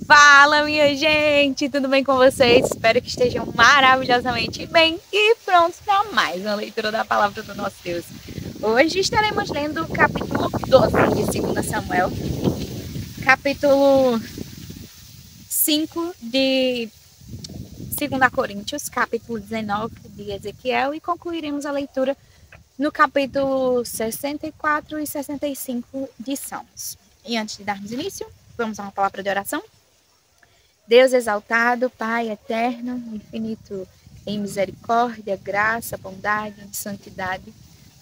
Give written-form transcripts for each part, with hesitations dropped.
Fala, minha gente! Tudo bem com vocês? Espero que estejam maravilhosamente bem e prontos para mais uma leitura da palavra do nosso Deus. Hoje estaremos lendo o capítulo 12 de 2 Samuel, capítulo 5 de 2 Coríntios, capítulo 19 de Ezequiel e concluiremos a leitura no capítulo 64 e 65 de Salmos. E antes de darmos início, vamos a uma palavra de oração? Deus exaltado, Pai eterno, infinito em misericórdia, graça, bondade e santidade,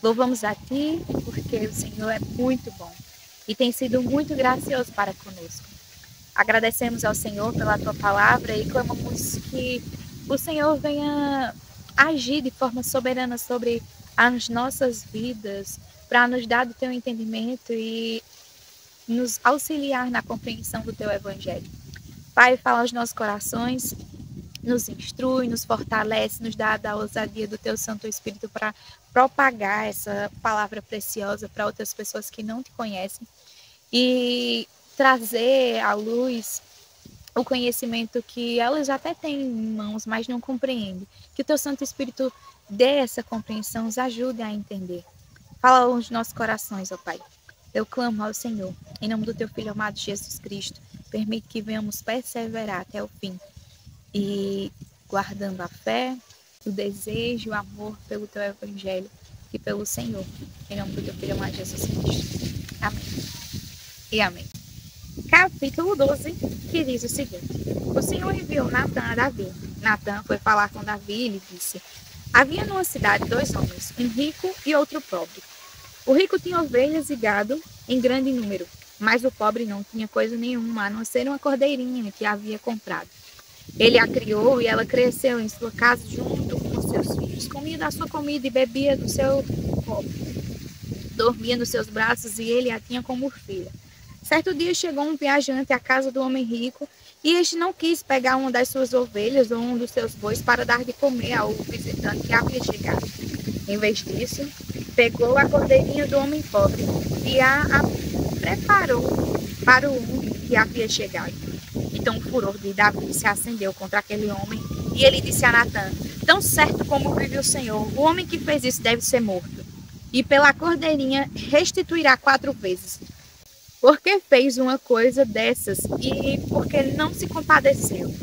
louvamos a Ti porque o Senhor é muito bom e tem sido muito gracioso para conosco. Agradecemos ao Senhor pela Tua palavra e clamamos que o Senhor venha agir de forma soberana sobre as nossas vidas, para nos dar do Teu entendimento e nos auxiliar na compreensão do Teu Evangelho. Pai, fala aos nossos corações, nos instrui, nos fortalece, nos dá a ousadia do Teu Santo Espírito para propagar essa palavra preciosa para outras pessoas que não Te conhecem e trazer à luz o conhecimento que elas até têm em mãos, mas não compreendem. Que o Teu Santo Espírito dê essa compreensão, nos ajude a entender. Fala aos nossos corações, ó Pai. Eu clamo ao Senhor, em nome do Teu Filho amado Jesus Cristo, permite que venhamos perseverar até o fim e guardando a fé, o desejo, o amor pelo Teu Evangelho e pelo Senhor, em nome do Teu Filho amado Jesus Cristo. Amém. E amém. Capítulo 12, que diz o seguinte: o Senhor enviou Natã a Davi. Natã foi falar com Davi e lhe disse: havia numa cidade 2 homens, um rico e outro pobre. O rico tinha ovelhas e gado em grande número, mas o pobre não tinha coisa nenhuma, a não ser uma cordeirinha que havia comprado. Ele a criou e ela cresceu em sua casa junto com os seus filhos. Comia da sua comida e bebia do seu copo. Dormia nos seus braços e ele a tinha como filha. Certo dia chegou um viajante à casa do homem rico e este não quis pegar uma das suas ovelhas ou um dos seus bois para dar de comer ao visitante que havia chegado. Em vez disso, pegou a cordeirinha do homem pobre e a preparou para o homem que havia chegado. Então o furor de Davi se acendeu contra aquele homem e ele disse a Natã: tão certo como vive o Senhor, o homem que fez isso deve ser morto. E pela cordeirinha restituirá 4 vezes. Porque fez uma coisa dessas e porque não se compadeceu.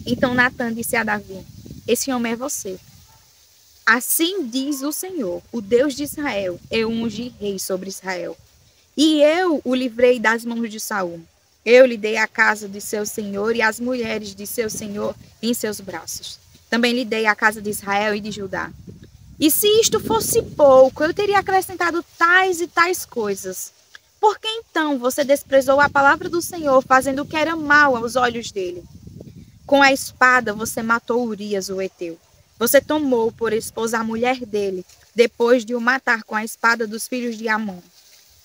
Então Natã disse a Davi: esse homem é você. Assim diz o Senhor, o Deus de Israel: eu ungi rei sobre Israel. E eu o livrei das mãos de Saul. Eu lhe dei a casa de seu senhor e as mulheres de seu senhor em seus braços. Também lhe dei a casa de Israel e de Judá. E se isto fosse pouco, eu teria acrescentado tais e tais coisas. Por que então você desprezou a palavra do Senhor, fazendo o que era mal aos olhos dele? Com a espada você matou Urias, o heteu. Você tomou por esposa a mulher dele, depois de o matar com a espada dos filhos de Amon.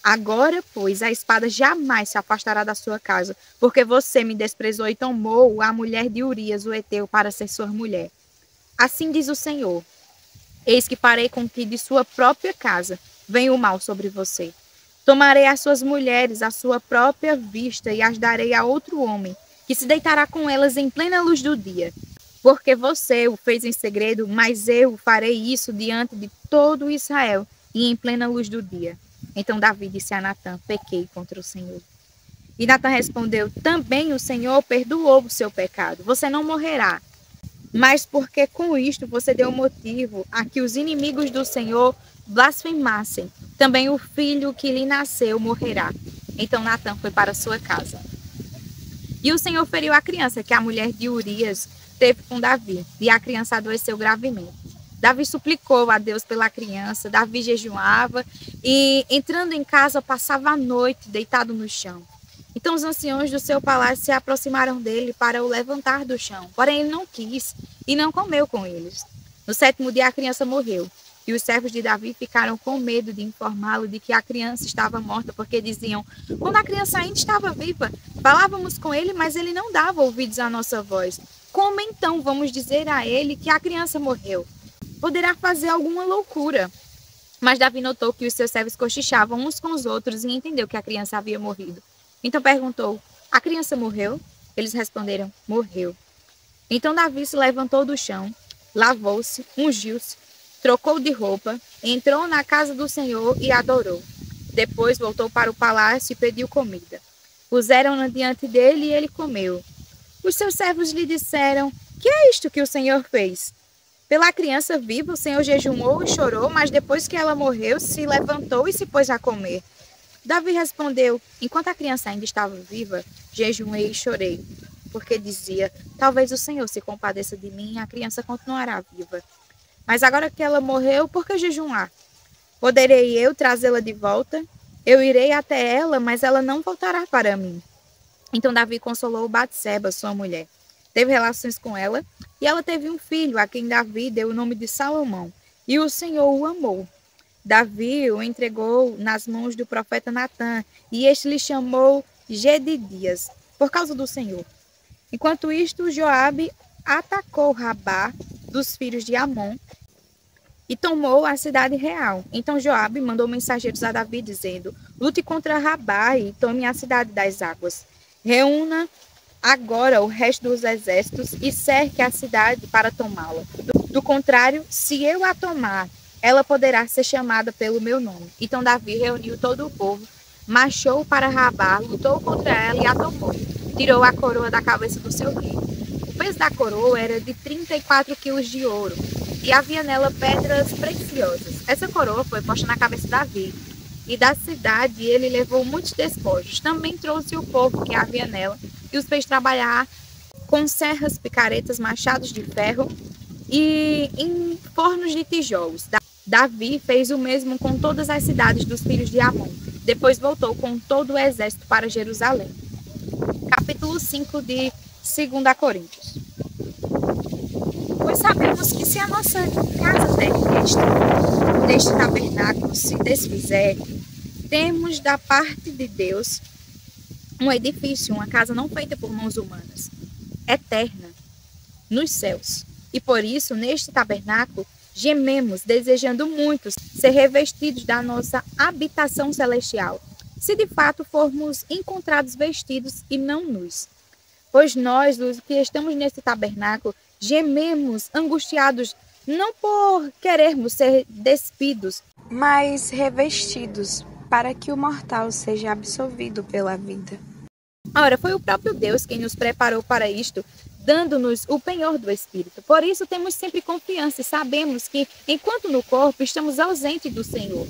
Agora, pois, a espada jamais se afastará da sua casa, porque você me desprezou e tomou a mulher de Urias, o heteu, para ser sua mulher. Assim diz o Senhor: eis que farei com que de sua própria casa venha o mal sobre você. Tomarei as suas mulheres à sua própria vista e as darei a outro homem, que se deitará com elas em plena luz do dia. Porque você o fez em segredo, mas eu farei isso diante de todo Israel e em plena luz do dia. Então Davi disse a Natã: pequei contra o Senhor. E Natã respondeu: também o Senhor perdoou o seu pecado. Você não morrerá. Mas porque com isto você deu motivo a que os inimigos do Senhor blasfemassem, também o filho que lhe nasceu morrerá. Então Natã foi para sua casa. E o Senhor feriu a criança que a mulher de Urias teve com Davi, e a criança adoeceu gravemente. Davi suplicou a Deus pela criança, Davi jejuava e, entrando em casa, passava a noite deitado no chão. Então os anciãos do seu palácio se aproximaram dele para o levantar do chão, porém ele não quis e não comeu com eles. No 7º dia a criança morreu, e os servos de Davi ficaram com medo de informá-lo de que a criança estava morta, porque diziam: quando a criança ainda estava viva, falávamos com ele, mas ele não dava ouvidos à nossa voz. Como então vamos dizer a ele que a criança morreu? Poderá fazer alguma loucura. Mas Davi notou que os seus servos cochichavam uns com os outros e entendeu que a criança havia morrido. Então perguntou: A criança morreu? Eles responderam: morreu. Então Davi se levantou do chão, lavou-se, ungiu-se, trocou de roupa, entrou na casa do Senhor e adorou. Depois voltou para o palácio e pediu comida. Puseram-na diante dele e ele comeu. Os seus servos lhe disseram: que é isto que o Senhor fez? Pela criança viva, o Senhor jejuou e chorou, mas depois que ela morreu, se levantou e se pôs a comer. Davi respondeu: enquanto a criança ainda estava viva, jejuei e chorei, porque dizia: talvez o Senhor se compadeça de mim e a criança continuará viva. Mas agora que ela morreu, por que jejuar? Poderei eu trazê-la de volta? Eu irei até ela, mas ela não voltará para mim. Então Davi consolou Batseba, sua mulher. Teve relações com ela, e ela teve um filho, a quem Davi deu o nome de Salomão, e o Senhor o amou. Davi o entregou nas mãos do profeta Natã, e este lhe chamou Gedidias, por causa do Senhor. Enquanto isto, Joabe atacou Rabá dos filhos de Amon e tomou a cidade real. Então Joabe mandou mensageiros a Davi, dizendo: lute contra Rabá e tome a cidade das águas. Reúna agora o resto dos exércitos e cerque a cidade para tomá-la. Do contrário, se eu a tomar, ela poderá ser chamada pelo meu nome. Então Davi reuniu todo o povo, marchou para Rabá, lutou contra ela e a tomou. Tirou a coroa da cabeça do seu rei. O peso da coroa era de 34 quilos de ouro, e havia nela pedras preciosas. Essa coroa foi posta na cabeça de Davi, e da cidade ele levou muitos despojos. Também trouxe o povo que havia nela, e os fez trabalhar com serras, picaretas, machados de ferro e em fornos de tijolos. Davi fez o mesmo com todas as cidades dos filhos de Amon. Depois voltou com todo o exército para Jerusalém. Capítulo 5 de 2 Coríntios. Pois sabemos que se a nossa casa terrestre, deste tabernáculo, se desfizer, temos da parte de Deus um edifício, uma casa não feita por mãos humanas, eterna, nos céus. E por isso, neste tabernáculo, gememos, desejando muito ser revestidos da nossa habitação celestial, se de fato formos encontrados vestidos e não nus. Pois nós, os que estamos neste tabernáculo, gememos, angustiados, não por querermos ser despidos, mas revestidos, para que o mortal seja absolvido pela vida. Ora, foi o próprio Deus quem nos preparou para isto, dando-nos o penhor do Espírito. Por isso temos sempre confiança e sabemos que, enquanto no corpo, estamos ausentes do Senhor.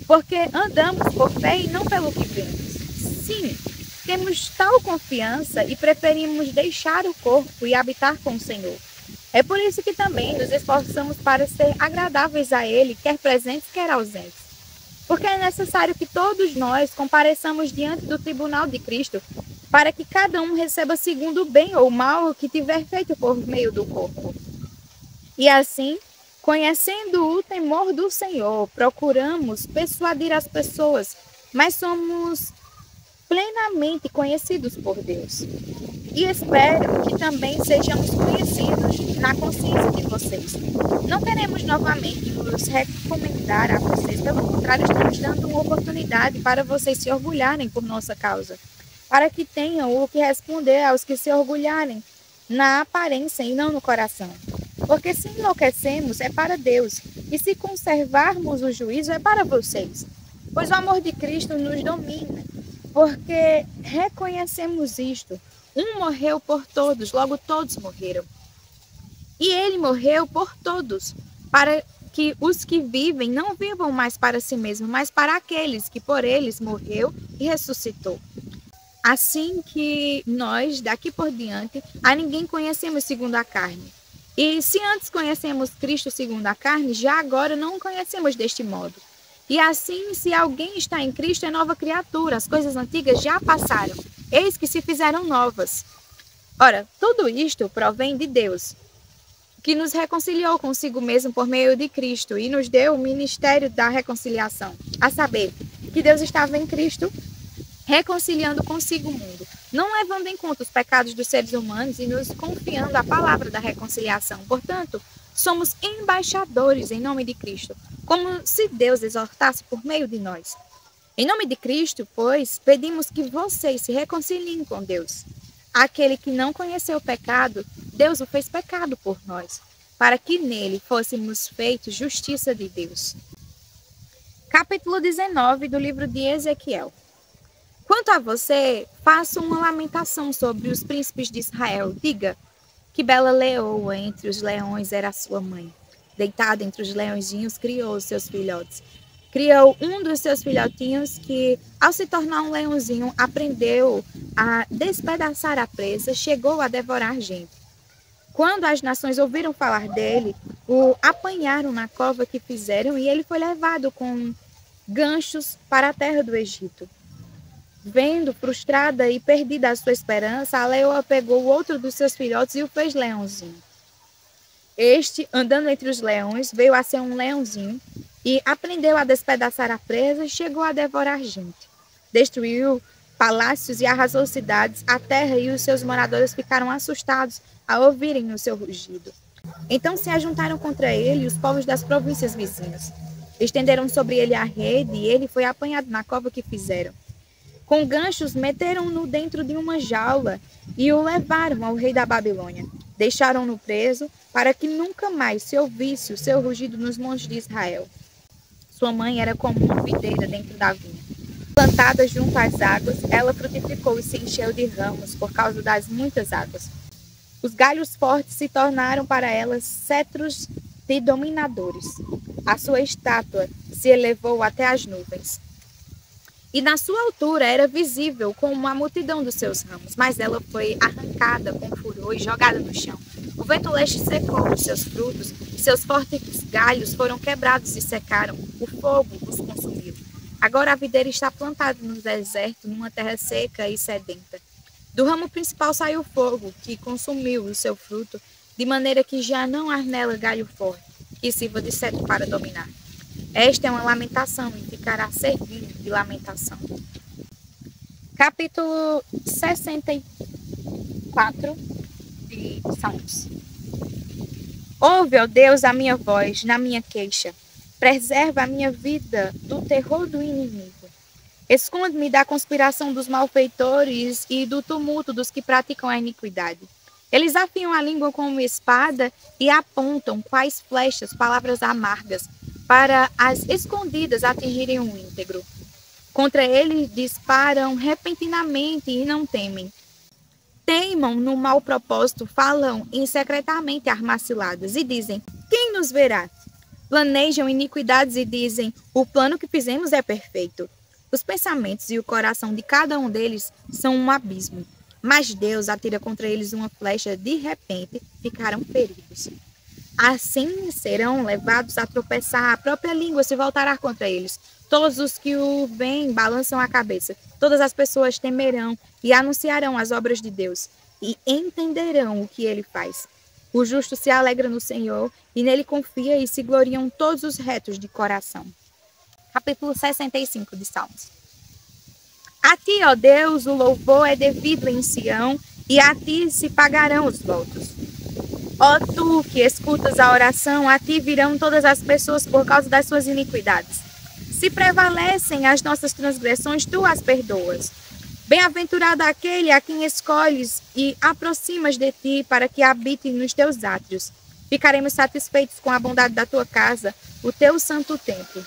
Porque andamos por fé e não pelo que vemos. Sim, temos tal confiança e preferimos deixar o corpo e habitar com o Senhor. É por isso que também nos esforçamos para ser agradáveis a Ele, quer presentes, quer ausentes. Porque é necessário que todos nós compareçamos diante do tribunal de Cristo, para que cada um receba segundo o bem ou mal que tiver feito por meio do corpo. E assim, conhecendo o temor do Senhor, procuramos persuadir as pessoas, mas somos plenamente conhecidos por Deus. E espero que também sejamos conhecidos na consciência de vocês. Não queremos novamente nos recomendar a vocês, pelo contrário, estamos dando uma oportunidade para vocês se orgulharem por nossa causa, para que tenham o que responder aos que se orgulharem na aparência e não no coração. Porque se enlouquecemos é para Deus, e se conservarmos o juízo é para vocês. Pois o amor de Cristo nos domina, porque reconhecemos isto. Um morreu por todos, logo todos morreram. E ele morreu por todos, para que os que vivem não vivam mais para si mesmos, mas para aqueles que por eles morreu e ressuscitou. Assim que nós, daqui por diante, a ninguém conhecemos segundo a carne. E se antes conhecemos Cristo segundo a carne, já agora não o conhecemos deste modo. E assim, se alguém está em Cristo, é nova criatura, as coisas antigas já passaram, eis que se fizeram novas. Ora, tudo isto provém de Deus, que nos reconciliou consigo mesmo por meio de Cristo e nos deu o ministério da reconciliação, a saber, que Deus estava em Cristo, reconciliando consigo o mundo, não levando em conta os pecados dos seres humanos e nos confiando a palavra da reconciliação. Portanto, somos embaixadores em nome de Cristo, como se Deus exortasse por meio de nós. Em nome de Cristo, pois, pedimos que vocês se reconciliem com Deus. Aquele que não conheceu o pecado, Deus o fez pecado por nós, para que nele fôssemos feitos justiça de Deus. Capítulo 19 do livro de Ezequiel. Quanto a você, faça uma lamentação sobre os príncipes de Israel. Diga, que bela leoa entre os leões era a sua mãe. Deitada entre os leõezinhos, criou os seus filhotes. Criou um dos seus filhotinhos que, ao se tornar um leãozinho, aprendeu a despedaçar a presa, chegou a devorar gente. Quando as nações ouviram falar dele, o apanharam na cova que fizeram e ele foi levado com ganchos para a terra do Egito. Vendo frustrada e perdida a sua esperança, a leoa pegou outro dos seus filhotes e o fez leãozinho. Este, andando entre os leões, veio a ser um leãozinho e aprendeu a despedaçar a presa e chegou a devorar gente. Destruiu palácios e arrasou cidades, a terra e os seus moradores ficaram assustados ao ouvirem o seu rugido. Então se ajuntaram contra ele os povos das províncias vizinhas. Estenderam sobre ele a rede e ele foi apanhado na cova que fizeram. Com ganchos, meteram-no dentro de uma jaula e o levaram ao rei da Babilônia. Deixaram-no preso para que nunca mais se ouvisse o seu rugido nos montes de Israel. Sua mãe era como uma videira dentro da vinha. Plantada junto às águas, ela frutificou e se encheu de ramos por causa das muitas águas. Os galhos fortes se tornaram para ela cetros de dominadores. A sua estátua se elevou até as nuvens. E na sua altura era visível como a multidão dos seus ramos, mas ela foi arrancada com furor e jogada no chão. O vento leste secou os seus frutos, seus fortes galhos foram quebrados e secaram, o fogo os consumiu. Agora a videira está plantada no deserto, numa terra seca e sedenta. Do ramo principal saiu fogo, que consumiu o seu fruto, de maneira que já não há nela galho forte, que sirva de cetro para dominar. Esta é uma lamentação e ficará servindo de lamentação. Capítulo 64 de Salmos. Ouve, ó Deus, a minha voz na minha queixa. Preserva a minha vida do terror do inimigo. Esconde-me da conspiração dos malfeitores e do tumulto dos que praticam a iniquidade. Eles afiam a língua como espada e apontam, quais flechas, palavras amargas, para as escondidas atingirem o íntegro. Contra ele disparam repentinamente e não temem. Teimam no mau propósito, falam insecretamente armas ciladas e dizem, quem nos verá? Planejam iniquidades e dizem, o plano que fizemos é perfeito. Os pensamentos e o coração de cada um deles são um abismo. Mas Deus atira contra eles uma flecha, de repente ficaram feridos. Assim serão levados a tropeçar, a própria língua se voltará contra eles. Todos os que o veem balançam a cabeça. Todas as pessoas temerão e anunciarão as obras de Deus e entenderão o que ele faz. O justo se alegra no Senhor e nele confia e se gloriam todos os retos de coração. Capítulo 65 de Salmos. A ti, ó Deus, o louvor é devido em Sião e a ti se pagarão os votos. Ó tu que escutas a oração, a ti virão todas as pessoas por causa das suas iniquidades. Se prevalecem as nossas transgressões, tu as perdoas. Bem-aventurado aquele a quem escolhes e aproximas de ti para que habite nos teus átrios. Ficaremos satisfeitos com a bondade da tua casa, o teu santo templo.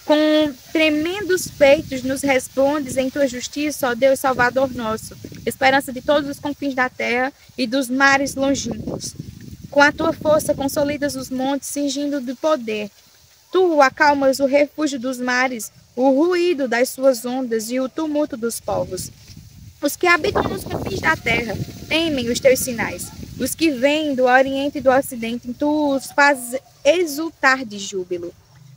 Com tremendos feitos nos respondes em tua justiça, ó Deus Salvador nosso, esperança de todos os confins da terra e dos mares longínquos. Com a tua força consolidas os montes, cingindo de poder. Tu acalmas o refúgio dos mares, o ruído das suas ondas e o tumulto dos povos. Os que habitam nos confins da terra temem os teus sinais. Os que vêm do oriente e do ocidente, tu os fazes exultar de júbilo.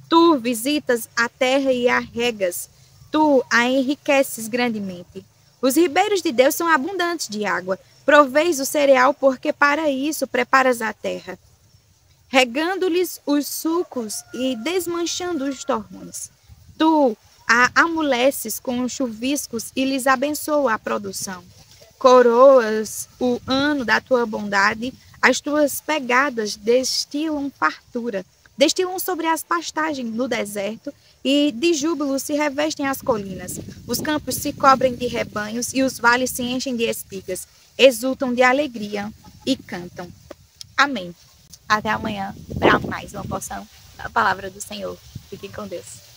Tu visitas a terra e a regas. Tu a enriqueces grandemente. Os ribeiros de Deus são abundantes de água. Proveis o cereal, porque para isso preparas a terra, regando-lhes os sucos e desmanchando os torrões. Tu a amoleces com chuviscos e lhes abençoa a produção. Coroas o ano da tua bondade, as tuas pegadas destilam fartura. Destilam sobre as pastagens no deserto e de júbilo se revestem as colinas. Os campos se cobrem de rebanhos e os vales se enchem de espigas. Exultam de alegria e cantam. Amém. Até amanhã para mais uma porção da palavra do Senhor. Fiquem com Deus.